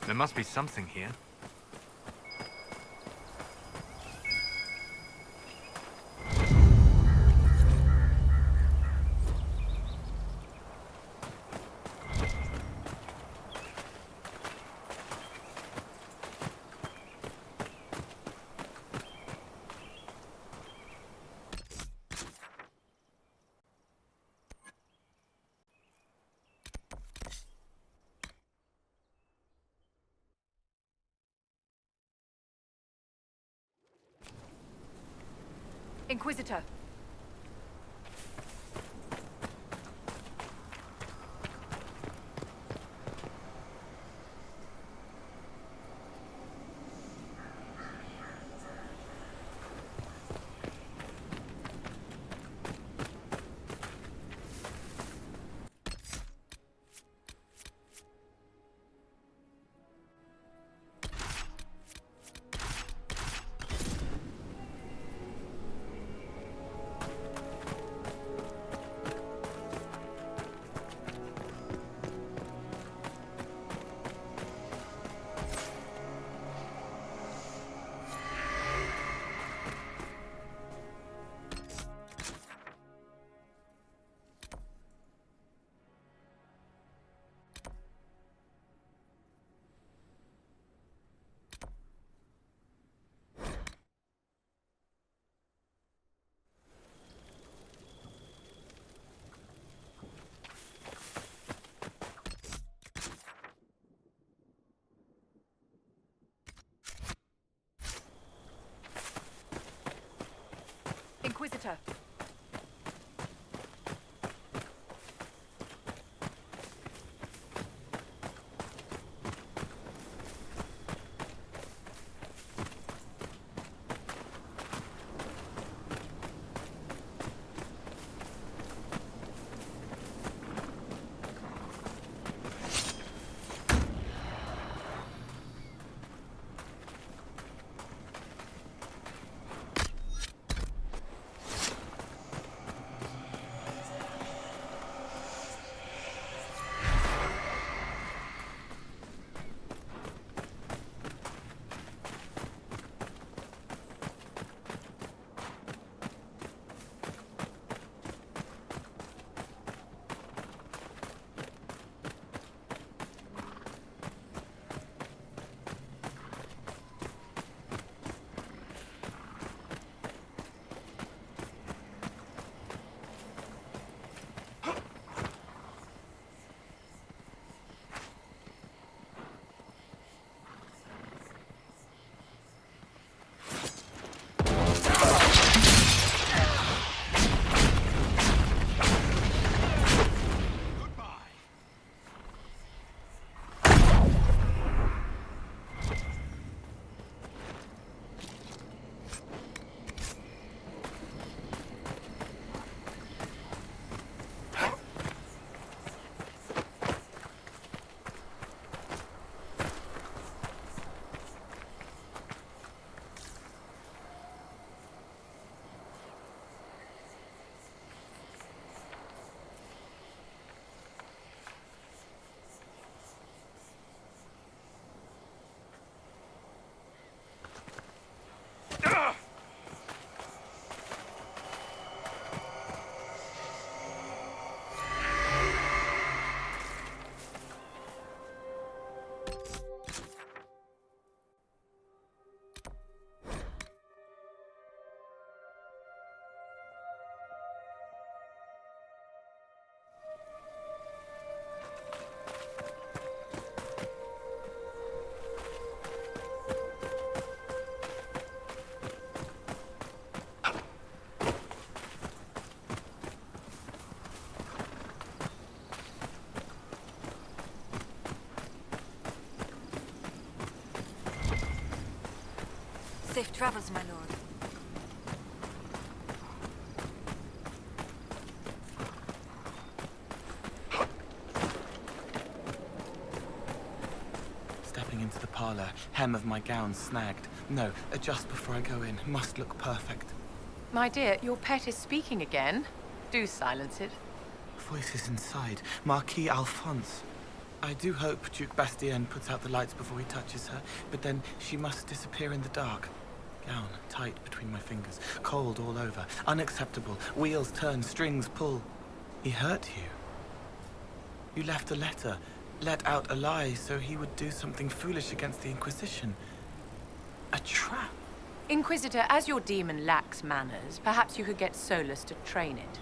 There must be something here. Inquisitor. Inquisitor. Safe travels, my lord. Stepping into the parlor, hem of my gown snagged. No, adjust before I go in. Must look perfect. My dear, your pet is speaking again. Do silence it. Voices inside. Marquis Alphonse. I do hope Duke Bastien puts out the lights before he touches her, but then she must disappear in the dark. Gown tight between my fingers, cold all over, unacceptable. Wheels turn, strings pull. He hurt you. You left a letter, let out a lie so he would do something foolish against the Inquisition. A trap. Inquisitor, as your demon lacks manners, perhaps you could get Solus to train it.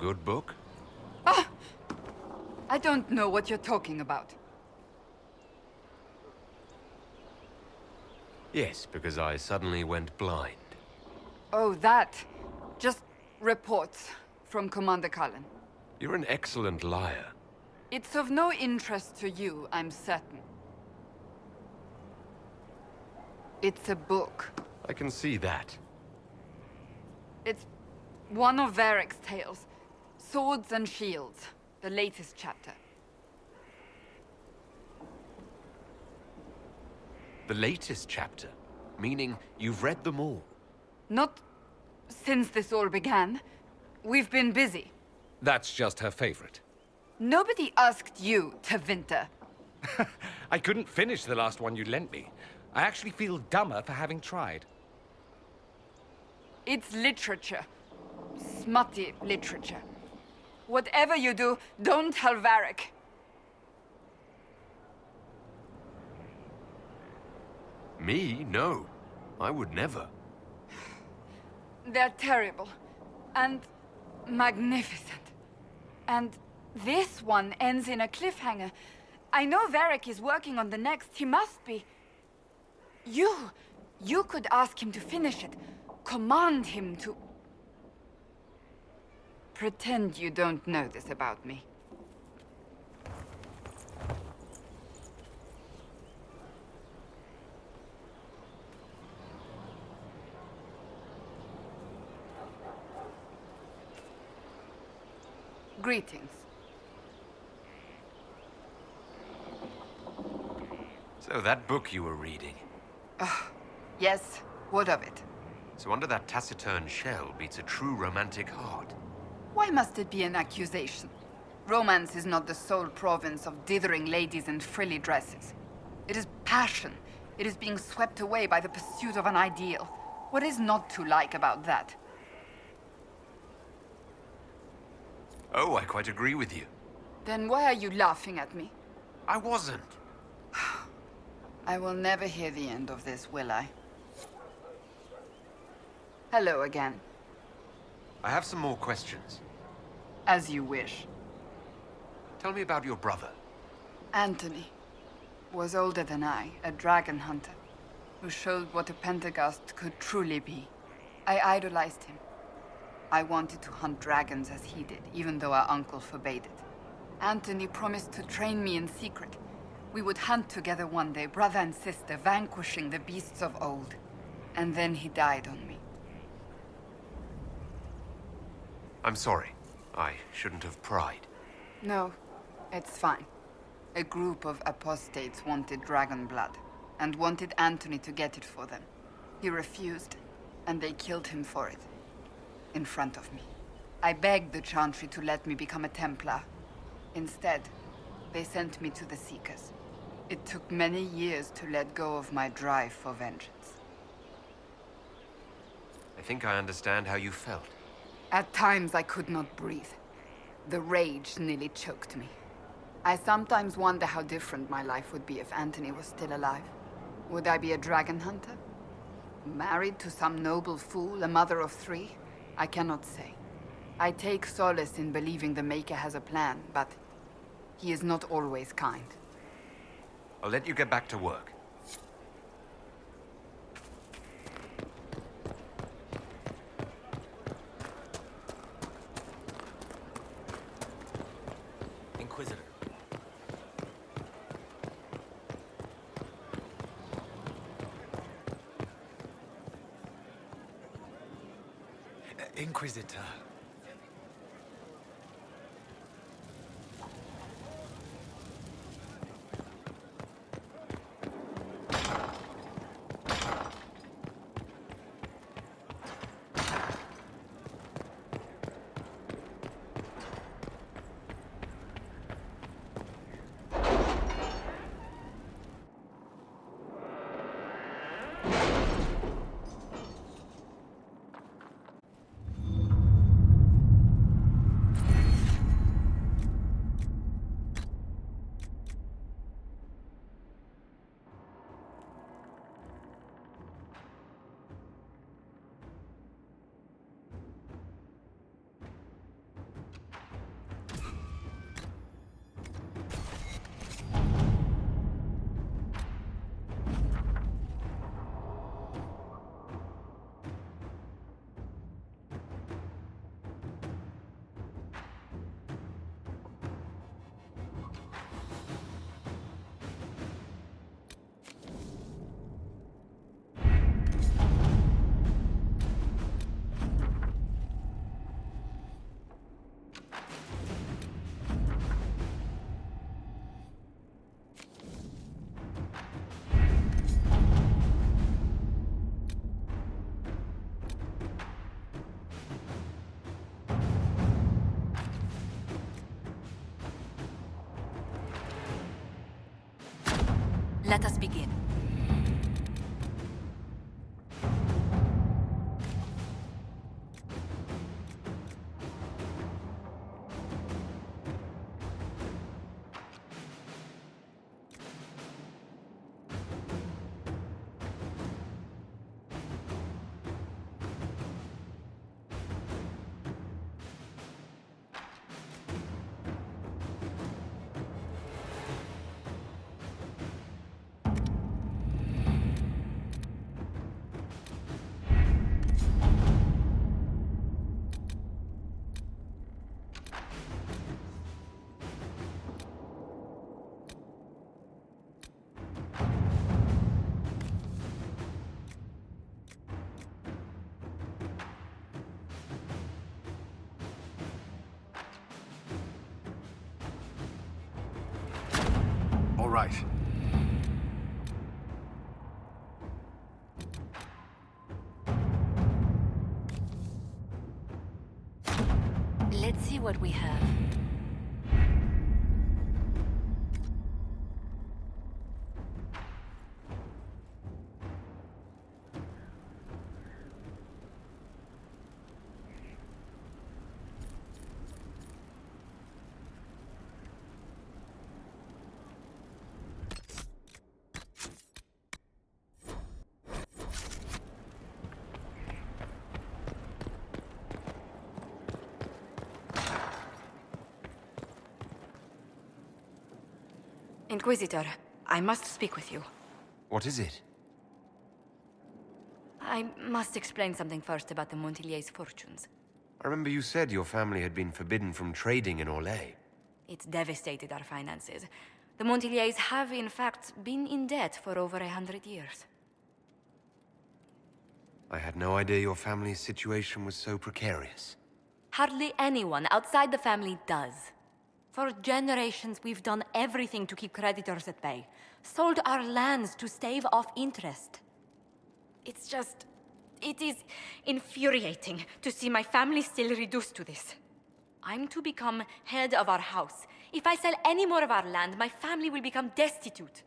Good book? I don't know what you're talking about. Yes, because I suddenly went blind. Oh, that. Just reports from Commander Cullen. You're an excellent liar. It's of no interest to you, I'm certain. It's a book. I can see that. It's one of Varric's tales. Swords and Shields. The latest chapter. The latest chapter? Meaning you've read them all? Not since this all began. We've been busy. That's just her favorite. Nobody asked you to winter. I couldn't finish the last one you lent me. I actually feel dumber for having tried. It's literature. Smutty literature. Whatever you do, don't tell Varric. Me? No. I would never. They're terrible. And magnificent. And this one ends in a cliffhanger. I know Varric is working on the next. He must be. You could ask him to finish it. Command him to... Pretend you don't know this about me. Greetings. So that book you were reading. Yes, what of it? So under that taciturn shell beats a true romantic heart. Why must it be an accusation? Romance is not the sole province of dithering ladies in frilly dresses. It is passion. It is being swept away by the pursuit of an ideal. What is not to like about that? Oh, I quite agree with you. Then why are you laughing at me? I wasn't. I will never hear the end of this, will I? Hello again. I have some more questions. As you wish. Tell me about your brother. Anthony was older than I, a dragon hunter, who showed what a Pentagast could truly be. I idolized him. I wanted to hunt dragons as he did, even though our uncle forbade it. Anthony promised to train me in secret. We would hunt together one day, brother and sister, vanquishing the beasts of old. And then he died on me. I'm sorry. I shouldn't have pried. No, it's fine. A group of apostates wanted dragon blood, and wanted Anthony to get it for them. He refused, and they killed him for it. In front of me. I begged the Chantry to let me become a Templar. Instead, they sent me to the Seekers. It took many years to let go of my drive for vengeance. I think I understand how you felt. At times I could not breathe. The rage nearly choked me. I sometimes wonder how different my life would be if Anthony was still alive. Would I be a dragon hunter? Married to some noble fool, a mother of 3? I cannot say. I take solace in believing the Maker has a plan, but he is not always kind. I'll let you get back to work. Inquisitor. Inquisitor. Let us begin. All right. Let's see what we have. Inquisitor, I must speak with you. What is it? I must explain something first about the Montilier's fortunes. I remember you said your family had been forbidden from trading in Orlais. It's devastated our finances. The Montilier's have, in fact, been in debt for over 100 years. I had no idea your family's situation was so precarious. Hardly anyone outside the family does. For generations, we've done everything to keep creditors at bay. Sold our lands to stave off interest. It is infuriating to see my family still reduced to this. I'm to become head of our house. If I sell any more of our land, my family will become destitute.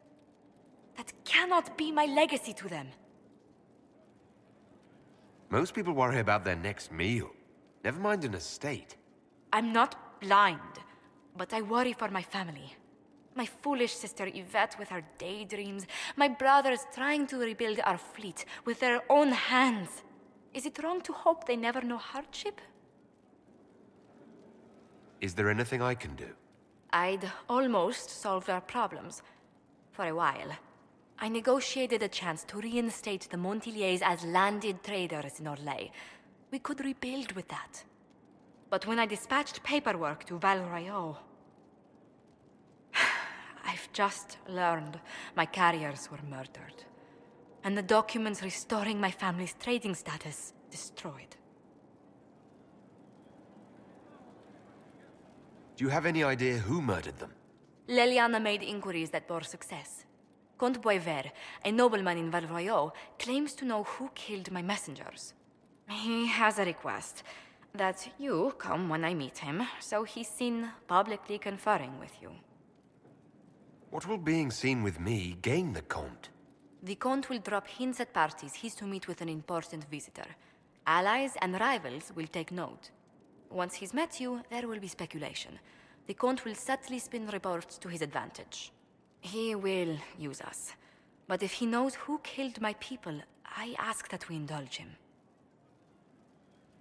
That cannot be my legacy to them. Most people worry about their next meal. Never mind an estate. I'm not blind, but I worry for my family. My foolish sister Yvette with her daydreams. My brothers trying to rebuild our fleet with their own hands. Is it wrong to hope they never know hardship? Is there anything I can do? I'd almost solved our problems. For a while. I negotiated a chance to reinstate the Montiliers as landed traders in Orlais. We could rebuild with that. But when I dispatched paperwork to Val Royeaux, I've just learned my carriers were murdered. And the documents restoring my family's trading status destroyed. Do you have any idea who murdered them? Leliana made inquiries that bore success. Comte Boisvert, a nobleman in Val Royeaux, claims to know who killed my messengers. He has a request that you come when I meet him, so he's seen publicly conferring with you. What will being seen with me gain the Comte? The Comte will drop hints at parties he's to meet with an important visitor. Allies and rivals will take note. Once he's met you, there will be speculation. The Comte will subtly spin reports to his advantage. He will use us. But if he knows who killed my people, I ask that we indulge him.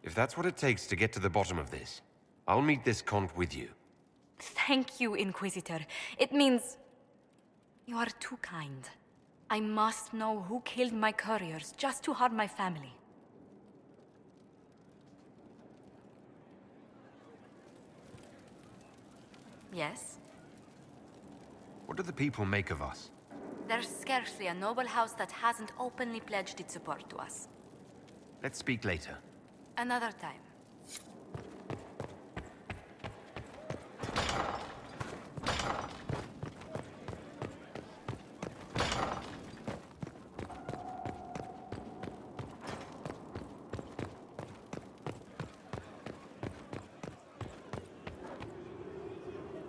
If that's what it takes to get to the bottom of this, I'll meet this Comte with you. Thank you, Inquisitor. It means... you are too kind. I must know who killed my couriers just to harm my family. Yes? What do the people make of us? There's scarcely a noble house that hasn't openly pledged its support to us. Let's speak later. Another time.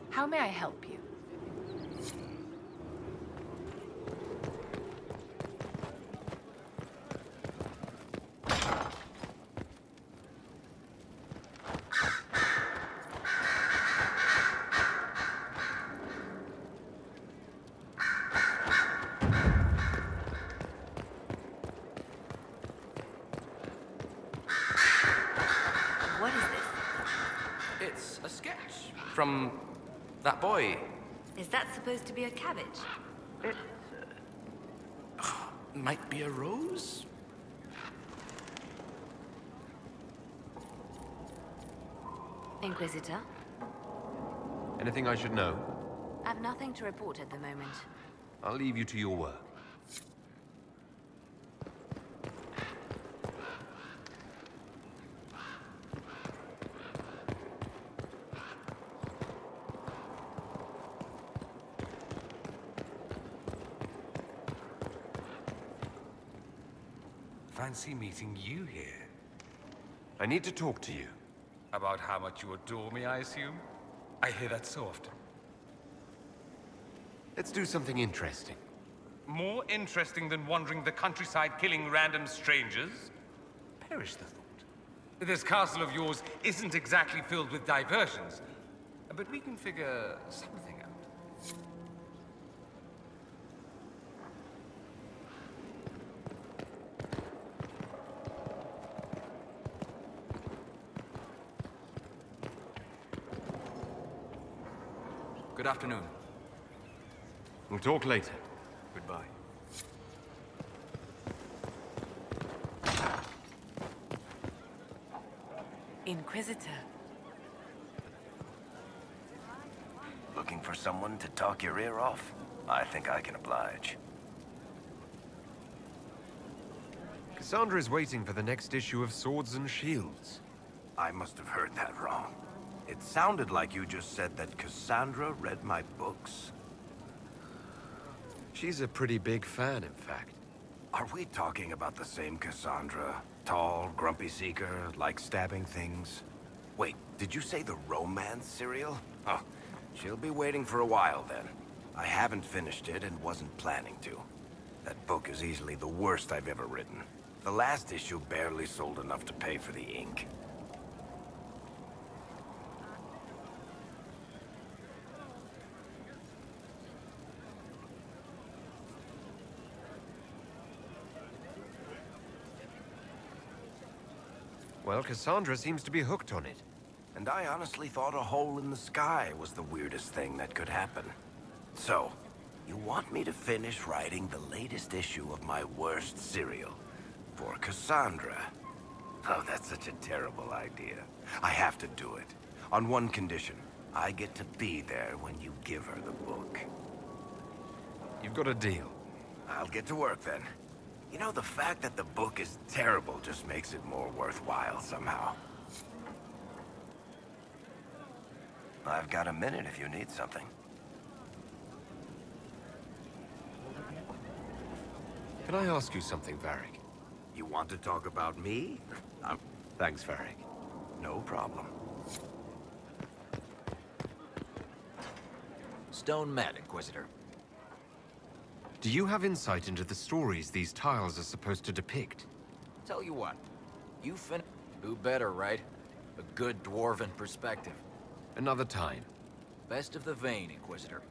How may I help you? It's a sketch from that boy. Is that supposed to be a cabbage? Might be a rose? Inquisitor? Anything I should know? I've nothing to report at the moment. I'll leave you to your work. Fancy meeting you here. I need to talk to you. About how much you adore me, I assume? I hear that so often. Let's do something interesting. More interesting than wandering the countryside killing random strangers? Perish the thought. This castle of yours isn't exactly filled with diversions, but we can figure something out. Good afternoon. We'll talk later. Goodbye. Inquisitor. Looking for someone to talk your ear off? I think I can oblige. Cassandra is waiting for the next issue of Swords and Shields. I must have heard that wrong. It sounded like you just said that Cassandra read my books. She's a pretty big fan, in fact. Are we talking about the same Cassandra? Tall, grumpy seeker, like stabbing things? Wait, did you say the romance serial? Oh, she'll be waiting for a while then. I haven't finished it and wasn't planning to. That book is easily the worst I've ever written. The last issue barely sold enough to pay for the ink. Well, Cassandra seems to be hooked on it. And I honestly thought a hole in the sky was the weirdest thing that could happen. So, you want me to finish writing the latest issue of my worst serial for Cassandra? Oh, that's such a terrible idea. I have to do it. On one condition. I get to be there when you give her the book. You've got a deal. I'll get to work then. You know, the fact that the book is terrible just makes it more worthwhile somehow. I've got a minute if you need something. Can I ask you something, Varric? You want to talk about me? Thanks, Varric. No problem. Stone met, Inquisitor. Do you have insight into the stories these tiles are supposed to depict? Tell you what, you Who better, right? A good dwarven perspective. Another time. Best of the vein, Inquisitor.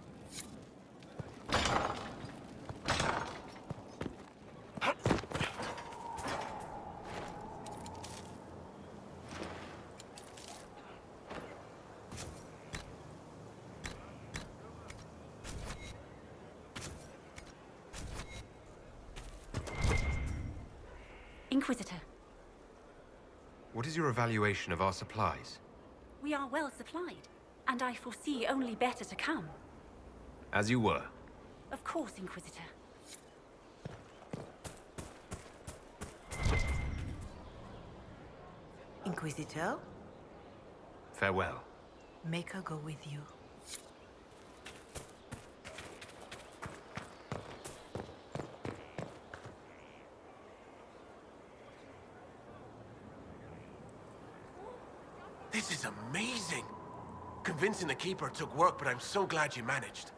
Inquisitor, What is your evaluation of our supplies? we are well supplied, and I foresee only better to come. As you were. Of course, Inquisitor. Inquisitor, Farewell. make her go with you. This is amazing! Convincing the Keeper took work, but I'm so glad you managed.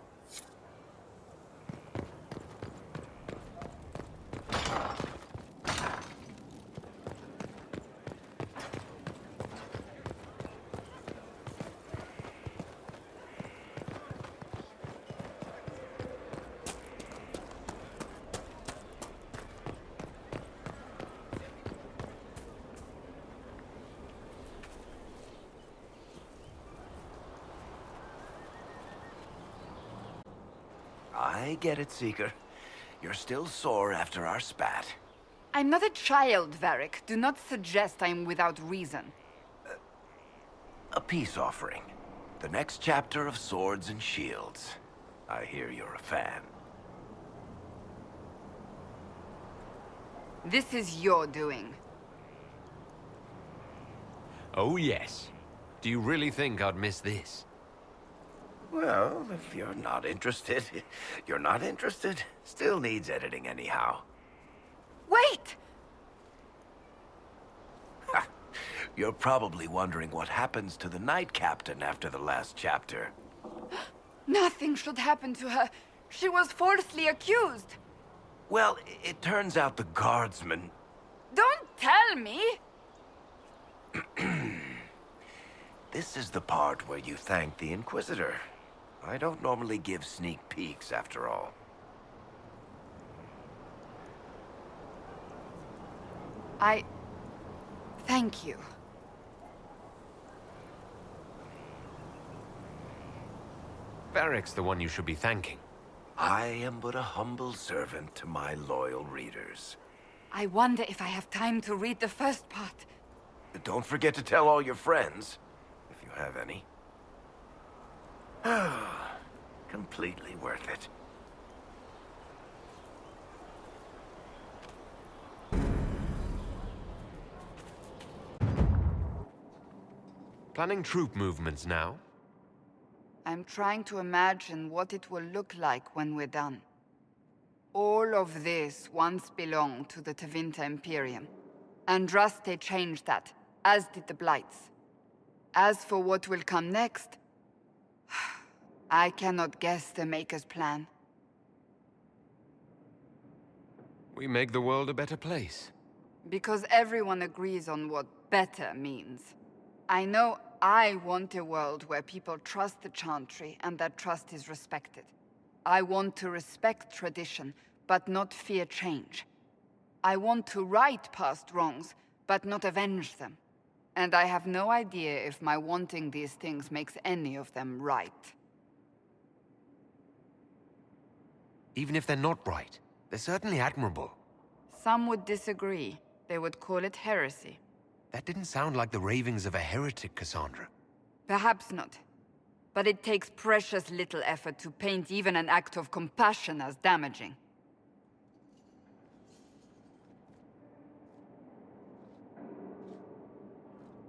I get it, Seeker. You're still sore after our spat. I'm not a child, Varric. Do not suggest I'm without reason. A peace offering. The next chapter of Swords and Shields. I hear you're a fan. This is your doing. Oh, yes. Do you really think I'd miss this? Well, if you're not interested, you're not interested. Still needs editing anyhow. Wait! You're probably wondering what happens to the Knight Captain after the last chapter. Nothing should happen to her. She was falsely accused. Well, it turns out the guardsman... Don't tell me! This is the part where you thank the Inquisitor. I don't normally give sneak peeks, after all. Thank you. Varric's the one you should be thanking. I am but a humble servant to my loyal readers. I wonder if I have time to read the first part. Don't forget to tell all your friends, if you have any. Completely worth it. Planning troop movements now? I'm trying to imagine what it will look like when we're done. All of this once belonged to the Tevinter Imperium. Andraste changed that, as did the Blights. As for what will come next, I cannot guess the Maker's plan. We make the world a better place. Because everyone agrees on what better means. I know I want a world where people trust the Chantry and that trust is respected. I want to respect tradition, but not fear change. I want to right past wrongs, but not avenge them. And I have no idea if my wanting these things makes any of them right. Even if they're not right, they're certainly admirable. Some would disagree. They would call it heresy. That didn't sound like the ravings of a heretic, Cassandra. Perhaps not. But it takes precious little effort to paint even an act of compassion as damaging.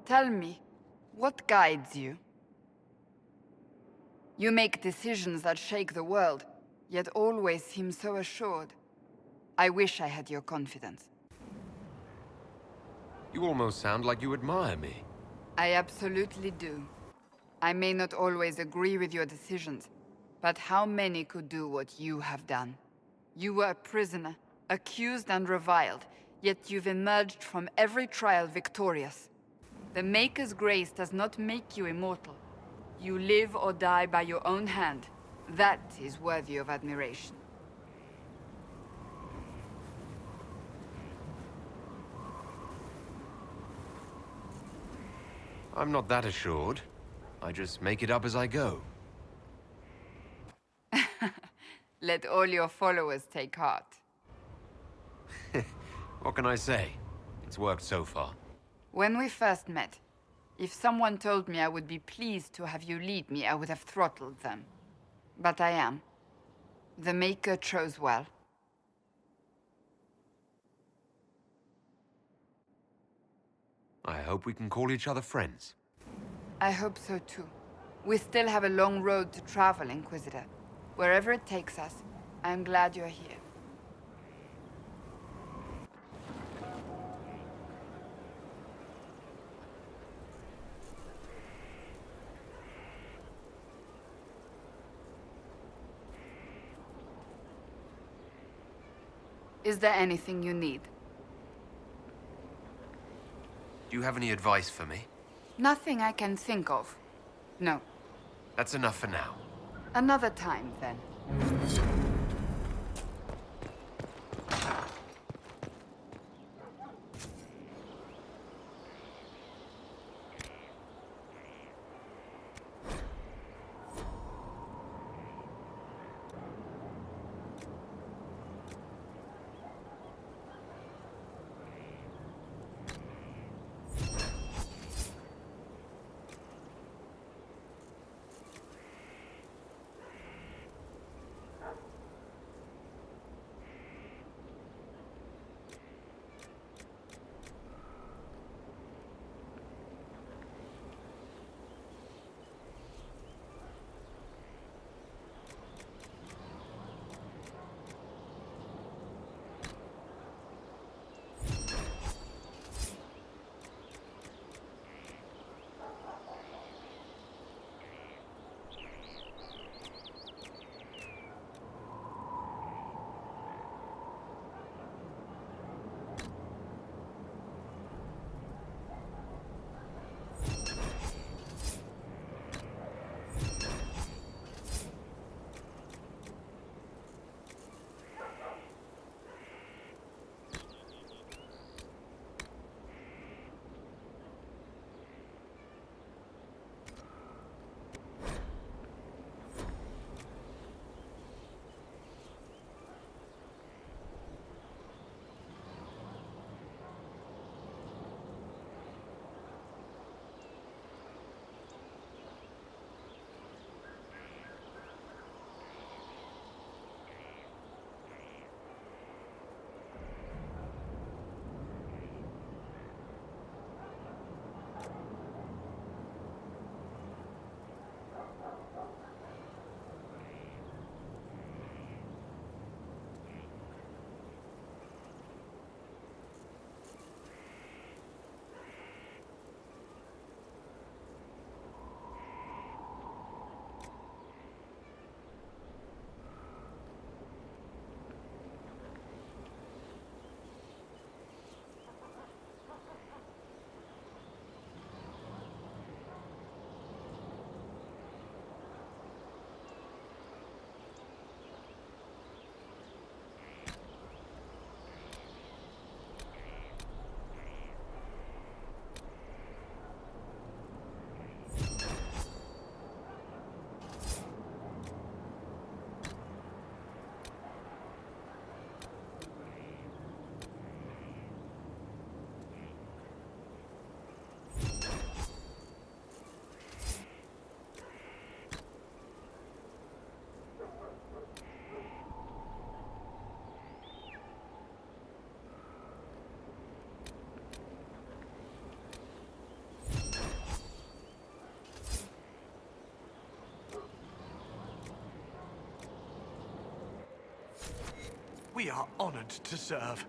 Tell me, what guides you? You make decisions that shake the world, yet always seem so assured. I wish I had your confidence. You almost sound like you admire me. I absolutely do. I may not always agree with your decisions, but how many could do what you have done? You were a prisoner, accused and reviled, yet you've emerged from every trial victorious. The Maker's grace does not make you immortal. You live or die by your own hand. That is worthy of admiration. I'm not that assured. I just make it up as I go. Let all your followers take heart. What can I say? It's worked so far. When we first met, if someone told me I would be pleased to have you lead me, I would have throttled them. But I am. The Maker chose well. I hope we can call each other friends. I hope so too. We still have a long road to travel, Inquisitor. Wherever it takes us, I'm glad you're here. Is there anything you need? Do you have any advice for me? Nothing I can think of. No. That's enough for now. Another time, then. We are honored to serve.